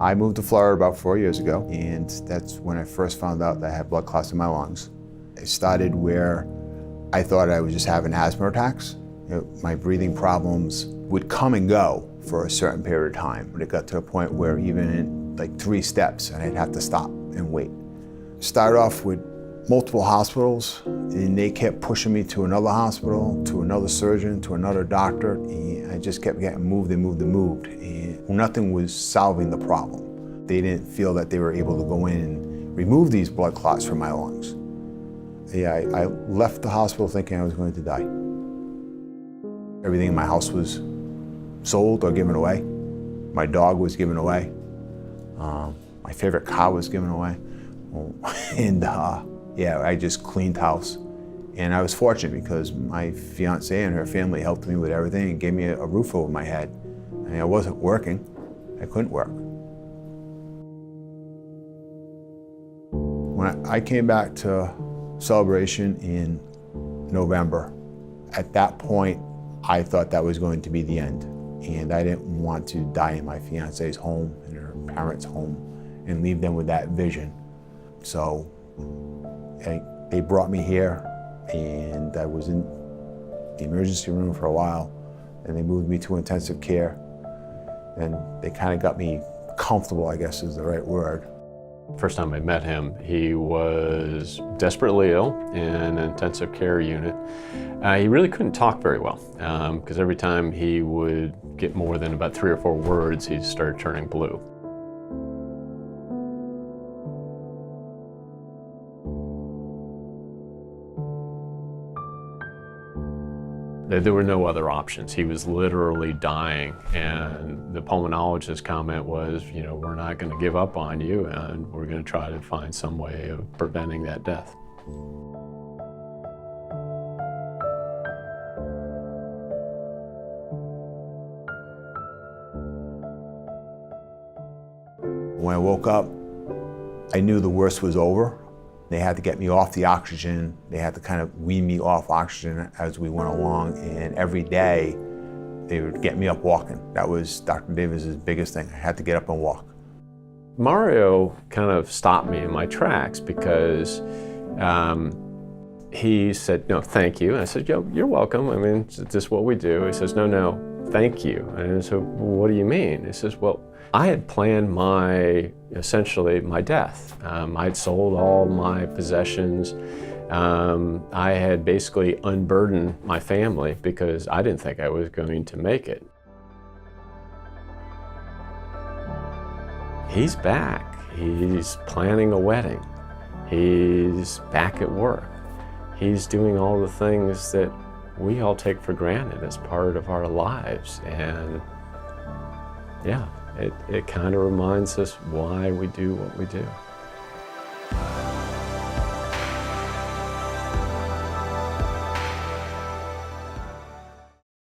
I moved to Florida about 4 years ago, and that's when I first found out that I had blood clots in my lungs. It started where I thought I was just having asthma attacks. My breathing problems would come and go for a certain period of time, but it got to a point where even in like 3 steps, and I'd have to stop and wait. Started off with multiple hospitals, and they kept pushing me to another hospital, to another surgeon, to another doctor, and I just kept getting moved and moved and moved, and nothing was solving the problem. They didn't feel that they were able to go in and remove these blood clots from my lungs. Yeah, I left the hospital thinking I was going to die. Everything in my house was sold or given away. My dog was given away. My favorite car was given away. And yeah, I just cleaned house. And I was fortunate because my fiance and her family helped me with everything and gave me a roof over my head. I mean, I wasn't working. I couldn't work. When I came back to Celebration in November, at that point, I thought that was going to be the end. And I didn't want to die in my fiance's home and her parents' home and leave them with that vision. So they brought me here, and I was in the emergency room for a while, and they moved me to intensive care. And they kind of got me comfortable, I guess is the right word. First time I met him, he was desperately ill in an intensive care unit. He really couldn't talk very well, because every time he would get more than about 3 or 4 words, he'd start turning blue. There were no other options. He was literally dying, and the pulmonologist's comment was, you know, we're not going to give up on you, and we're going to try to find some way of preventing that death. When I woke up, I knew the worst was over. They had to get me off the oxygen. They had to kind of wean me off oxygen as we went along, and every day they would get me up walking. That was Dr. Davis's biggest thing. I had to get up and walk. Mario kind of stopped me in my tracks because he said, no, thank you. And I said, yo, you're welcome. I mean, it's just what we do. He says, no, thank you. And I said, what do you mean? He says, well, I had planned essentially my death. I'd sold all my possessions. I had basically unburdened my family because I didn't think I was going to make it. He's back. He's planning a wedding. He's back at work. He's doing all the things that we all take for granted as part of our lives. And yeah, it kind of reminds us why we do what we do.